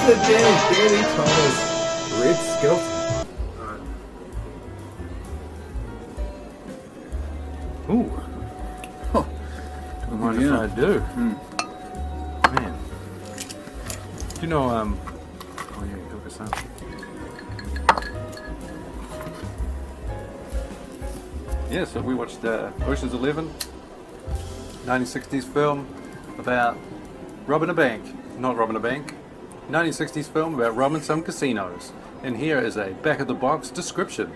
Mr. Danny Thomas, Red Skeleton. Ooh. Oh. What mind if I do? Man. Do you know, oh yeah, you took us out. Yeah, so we watched Ocean's 11, 1960s film about robbing a bank. Not robbing a bank. 1960s film about robbing some casinos. And here is a back-of-the-box description.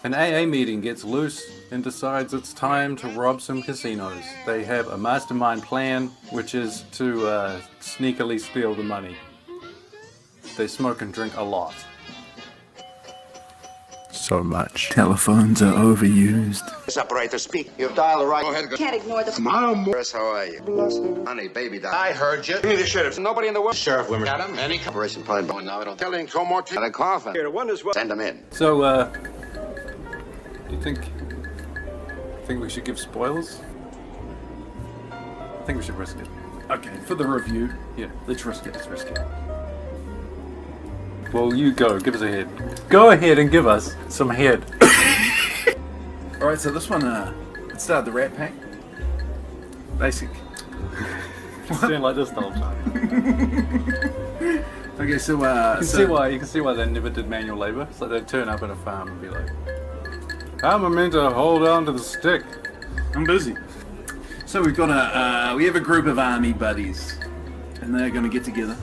An AA meeting gets loose and decides it's time to rob some casinos. They have a mastermind plan, which is to sneakily steal the money. They smoke and drink a lot. So much. Telephones are overused. This operator speak. You've dialed the right. Go ahead. Can't ignore the... Morris, how are you? Bless her. Honey, baby died. I heard you. Give me the sheriff. Nobody in the world. Sheriff, women. Got him. Any operation plan. Oh, no, I don't. Telling two more. Got a coffin. Here, one as well. Send him in. So, do you think we should give spoilers? I think we should risk it. Okay, for the review, Yeah. let's risk it. Let's risk it. Well, you go. Give us a head. Go ahead and give us some head. Alright, so this one, it started the Rat Pack. Basic. Sound like this the whole time. Okay, so, You can see why they never did manual labor. It's like they'd turn up at a farm and be like, I'm meant to hold on to the stick. I'm busy. So we've got we have a group of army buddies, and they're going to get together,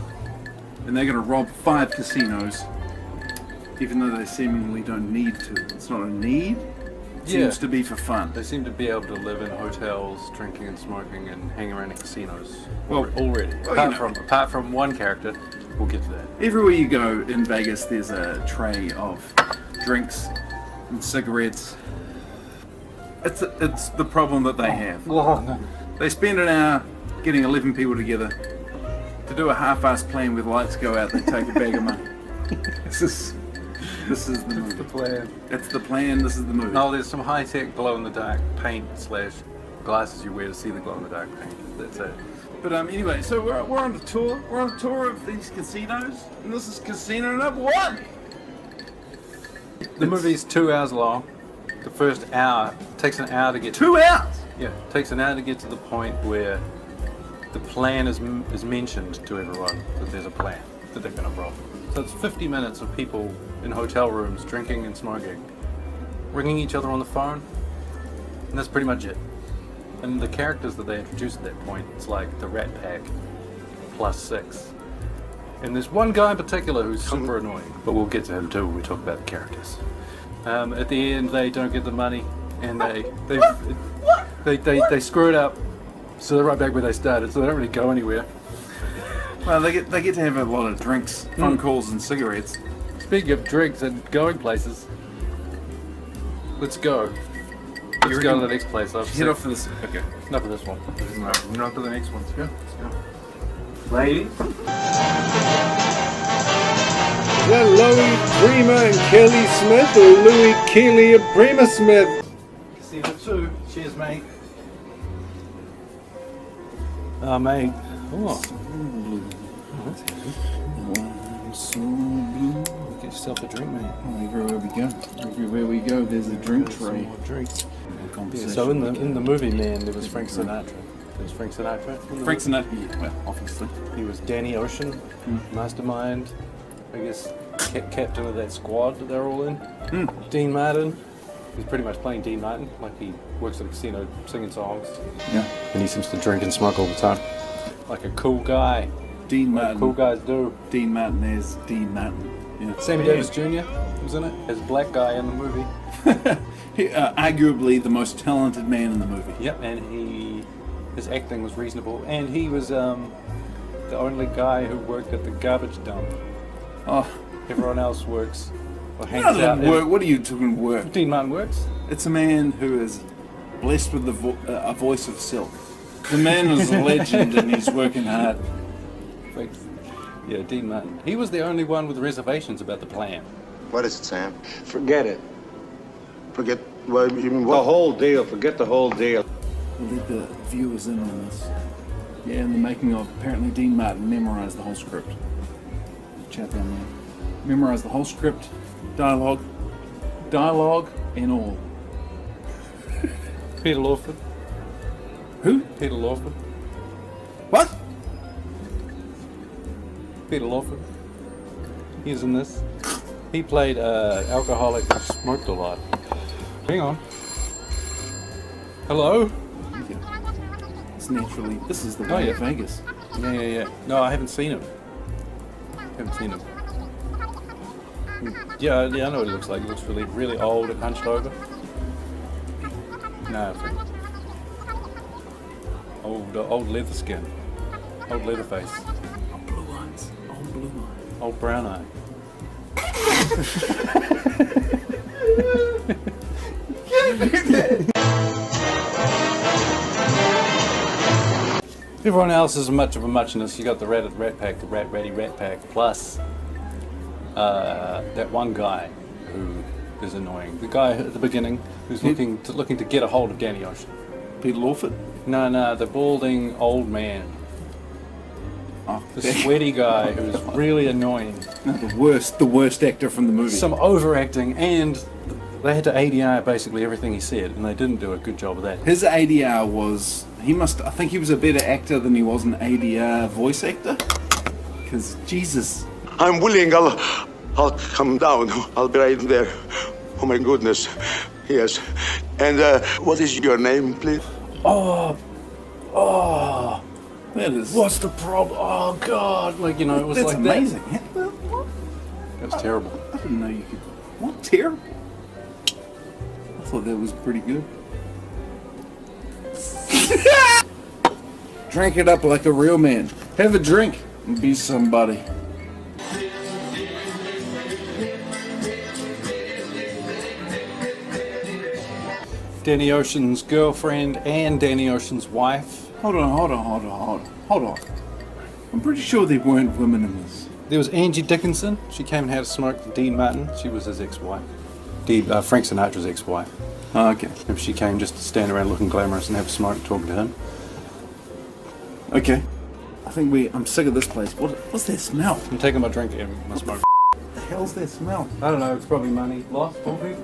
and they're going to rob 5 casinos, even though they seemingly don't need to. It's not a need. It seems to be for fun. They seem to be able to live in hotels, drinking and smoking, and hang around in casinos. Well, already. Well, apart from one character, we'll get to that. Everywhere you go in Vegas, there's a tray of drinks and cigarettes. It's the problem that they have. They spend an hour getting 11 people together to do a half-assed plan with lights go out. They take a bag of money. This is the movie. The plan. It's the plan. This is the movie. No, there's some high-tech glow-in-the-dark paint / glasses you wear to see the glow-in-the-dark paint. That's it. But anyway, so we're on the tour. We're on a tour of these casinos, and this is casino number 1. The movie's 2 hours long. The first hour takes an hour to get. 2 hours. Yeah, takes an hour to get to the point where the plan is mentioned to everyone that there's a plan that they're going to rob. So it's 50 minutes of people in hotel rooms drinking and smoking, ringing each other on the phone, and that's pretty much it. And the characters that they introduced at that point, it's like the Rat Pack plus 6. And there's one guy in particular who's super annoying, but we'll get to him too when we talk about the characters. At the end, they don't get the money, and they screw it up, so they're right back where they started. So they don't really go anywhere. Well, they get to have a lot of drinks, phone calls, and cigarettes. Speaking of drinks and going places, let's go. Let's go to the next place. Head off for this. Okay. Enough of this one. Enough for the next one. Let's go. Lady. Is that Louis Prima and Kelly Smith, or Louis Kelly and Prima Smith? Casino 2. Cheers, mate. Oh, mate. Oh. That's heavy. So blue. Get yourself a drink, mate. Oh, everywhere we go, there's a drink tray. More drinks. Yeah, so in the movie, man, there was Frank Sinatra. There was Frank Sinatra. Frank Sinatra, yeah, well, obviously. He was Danny Ocean, mastermind, I guess, captain of that squad that they're all in. Dean Martin. He's pretty much playing Dean Martin, like he works at a casino singing songs. Yeah. And he seems to drink and smoke all the time. Like a cool guy. Dean Martin. Cool guys do. Dean Martin is Dean Martin. Yeah. Sammy Davis Jr. was in it as a black guy in the movie. Arguably the most talented man in the movie. Yep, and his acting was reasonable, and he was the only guy who worked at the garbage dump. Oh, everyone else works or hangs none of out. them work. What are you doing? Work? Dean Martin works. It's a man who is blessed with a voice of silk. The man is a legend, and he's working hard. Yeah, Dean Martin. He was the only one with reservations about the plan. What is it, Sam? Forget it. Forget what? You mean what? The whole deal. Forget the whole deal. We'll let the viewers in on this. Yeah, in the making of, apparently Dean Martin memorized the whole script. chat down there. Memorize the whole script, dialogue and all. Peter Lawford. Who? Peter Lawford. What? Peter Lawford. He's in this. He played alcoholic who smoked a lot. Hang on. Hello? It's naturally. This is the Oh, way yeah. of Vegas. Yeah. No, I haven't seen him. Yeah, I know what he looks like. He looks really old and hunched over. No, old leather skin. Old leather face. Old blue eyes. Old blue eyes. Old brown eye. Everyone else is much of a muchness. You got the Rat Pack, the Ratty Rat Pack, plus that one guy who is annoying. The guy at the beginning who's looking to get a hold of Danny Ocean. Peter Lawford? No, the balding old man. Oh, The sweaty guy who's really annoying. no, the worst actor from the movie. Some overacting, and they had to ADR basically everything he said, and they didn't do a good job of that. His ADR was, I think he was a better actor than he was an ADR voice actor. Because, Jesus. I'm willing. I'll come down. I'll be right there. Oh my goodness. Yes. And what is your name, please? Oh, That is. what's the problem? Oh God, it was That's like amazing. that. It was terrible. I didn't know you could. What? Terrible? I thought that was pretty good. Drink it up like a real man. Have a drink and be somebody. Danny Ocean's girlfriend and Danny Ocean's wife. Hold on. I'm pretty sure there weren't women in this. There was Angie Dickinson. She came and had a smoke with Dean Martin. She was his ex-wife. Frank Sinatra's ex-wife. Oh, okay. If she came just to stand around looking glamorous and have a smoke talking to him. Okay. I think I'm sick of this place. What's that smell? I'm taking my drink and my smoke. What the hell's that smell? I don't know, it's probably money lost, probably.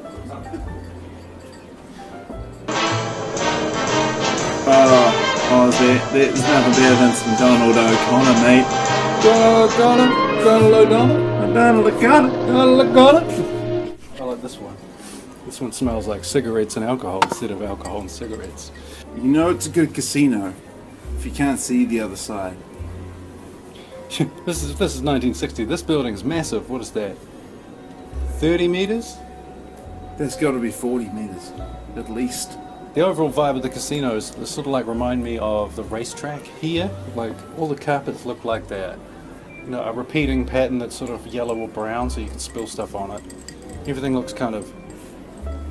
There's nothing better than some Donald O'Connor, mate. Donald O'Connor. I like this one. This one smells like cigarettes and alcohol instead of alcohol and cigarettes. You know it's a good casino if you can't see the other side. This is 1960. This building's massive. What is that? 30 meters? There's got to be 40 meters, at least. The overall vibe of the casinos sort of like remind me of the racetrack here. Like all the carpets look like that. A repeating pattern that's sort of yellow or brown so you can spill stuff on it. Everything looks kind of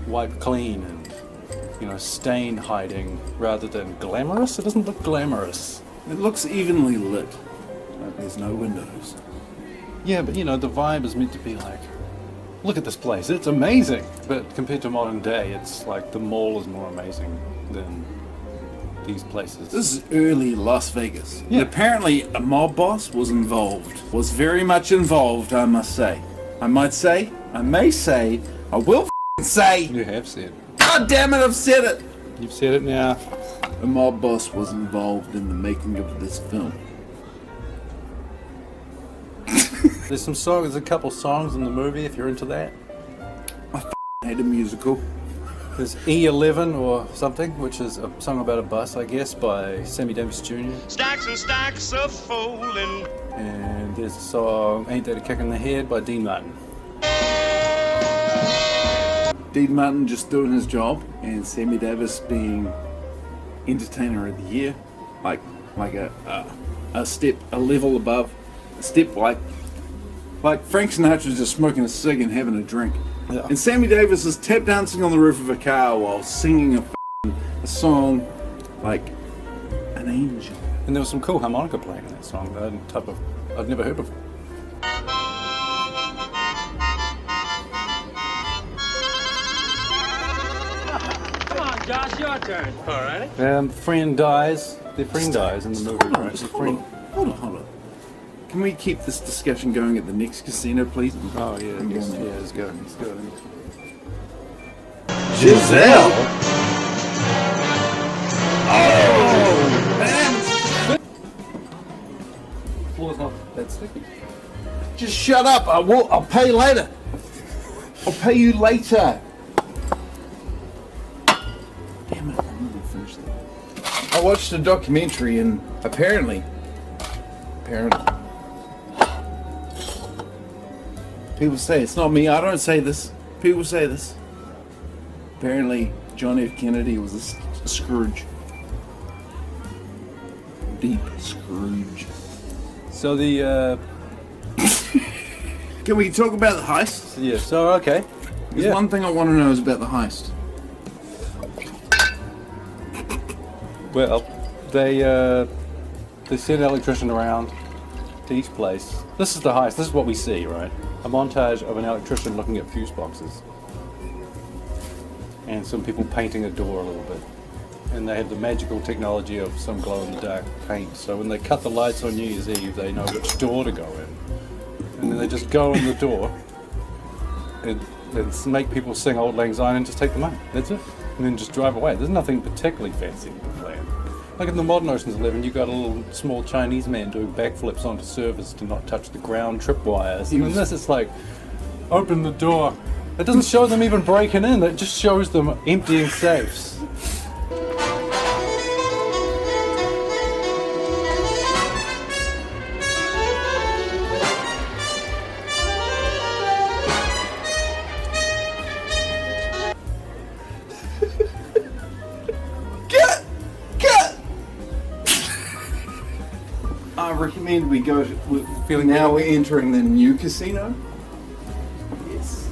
wiped clean and, stain hiding rather than glamorous. It doesn't look glamorous. It looks evenly lit. But there's no windows. Yeah, but the vibe is meant to be like, look at this place, it's amazing. But compared to modern day, it's like the mall is more amazing than these places. This is early Las Vegas. Yeah. And apparently a mob boss was involved. Was very much involved, I must say. I may say, I will say. You have said. God damn it, I've said it. You've said it now. A mob boss was involved in the making of this film. There's a couple songs in the movie if you're into that. I hate a musical. There's E11 or something, which is a song about a bus, I guess, by Sammy Davis Jr. Stacks and stacks of folding. And there's a song, Ain't That a Kick in the Head, by Dean Martin. Dean Martin just doing his job, and Sammy Davis being Entertainer of the Year, like a level above, a step like Frank Sinatra's just smoking a cig and having a drink, Yeah. and Sammy Davis is tap dancing on the roof of a car while singing a song like an angel. And there was some cool harmonica playing in that song that I'd never heard before. Come on, Josh, your turn. All right. Their friend dies in the movie, right? The friend. Hold on. Can we keep this discussion going at the next casino, please? Oh yeah, I'm going there. let's go. Let's go. Giselle? Floor's not that sticky. Just shut up. I'll pay later. I'll pay you later. Damn it, I'm gonna finish that. I watched a documentary and apparently, people say, it's not me, I don't say this, people say this. Apparently, John F. Kennedy was a Scrooge. Deep Scrooge. So the Can we talk about the heist? yeah. So okay. There's one thing I want to know is about the heist. Well, they send an electrician around to each place. This is the heist. This is what we see, right? A montage of an electrician looking at fuse boxes. And some people painting a door a little bit. And they have the magical technology of some glow-in-the-dark paint. So when they cut the lights on New Year's Eve, they know which door to go in. And then they just go in the door and make people sing Auld Lang Syne and just take the money. That's it. And then just drive away. There's nothing particularly fancy with the plan. Like in the modern Ocean's 11, you got a little small Chinese man doing backflips onto servers to not touch the ground tripwires. And in this, it's like, open the door. It doesn't show them even breaking in. It just shows them emptying safes. I recommend we go to. Feeling now good? we're entering the new casino. Yes.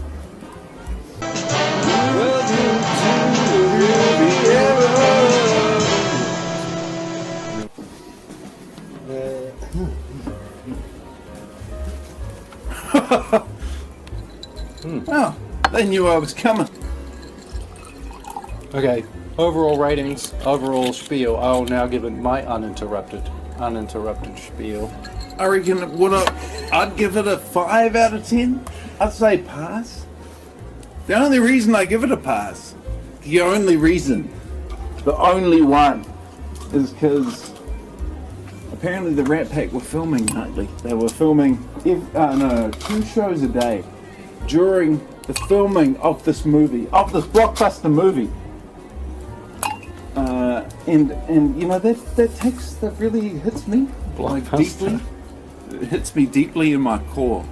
Well, they knew I was coming. Okay, overall ratings, overall spiel. I'll now give it my uninterrupted spiel. I reckon I'd give it a 5 out of 10. I'd say pass. The only reason I give it a pass, the only one, is because apparently the Rat Pack were filming nightly. They were filming 2 shows a day during the filming of this movie, of this blockbuster movie. And you know that really hits me like deeply. It hits me deeply in my core.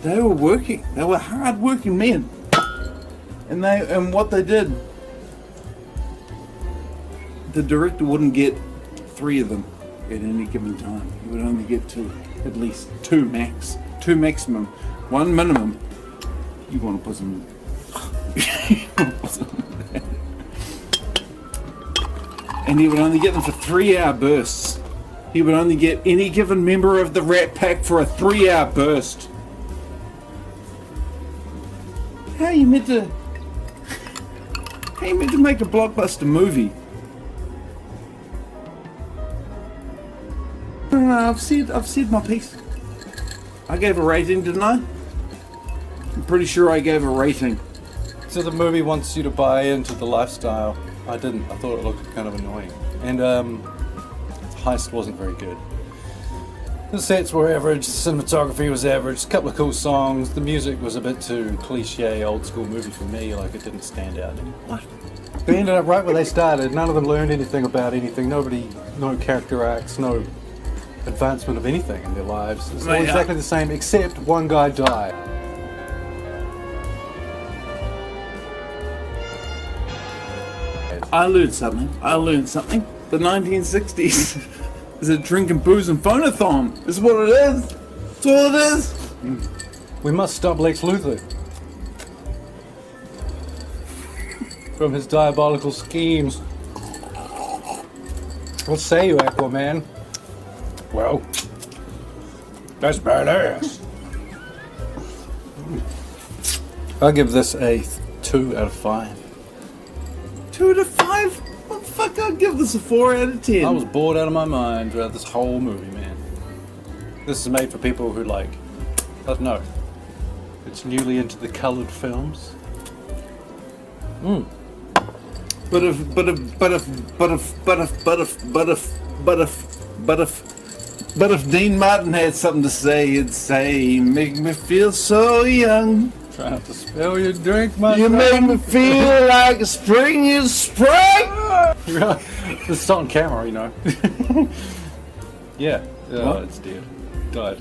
They were working. They were hard-working men, and what they did. The director wouldn't get 3 of them at any given time. He would only get 2, at least 2 max, 2 maximum, 1 minimum. You want to put some. And he would only get them for 3-hour bursts. He would only get any given member of the Rat Pack for a 3-hour burst. How are you meant to make a blockbuster movie? No, I've said my piece. I gave a rating, didn't I? I'm pretty sure I gave a rating. So the movie wants you to buy into the lifestyle. I didn't. I thought it looked kind of annoying. And Heist wasn't very good. The sets were average, the cinematography was average, a couple of cool songs, the music was a bit too cliche, old school movie for me, like it didn't stand out. What? They ended up right where they started. None of them learned anything about anything. No character arcs, no advancement of anything in their lives. It's all exactly the same, except one guy died. I learned something. The 1960s is a drinking, booze and phonathon. This is what it is. That's all it is. We must stop Lex Luthor from his diabolical schemes. What say you, Aquaman? Well, that's badass. I'll give this a 2 out of 5. 2 out of 5? What the fuck? I'd give this a 4 out of 10. I was bored out of my mind throughout this whole movie, man. This is made for people who like, I don't know, it's newly into the coloured films. But if Dean Martin had something to say, he'd say, "Make me feel so young. Try not to spill your drink, my You make me feel like spring is spring." This is on camera, you know. Yeah. What? It's dead. Died.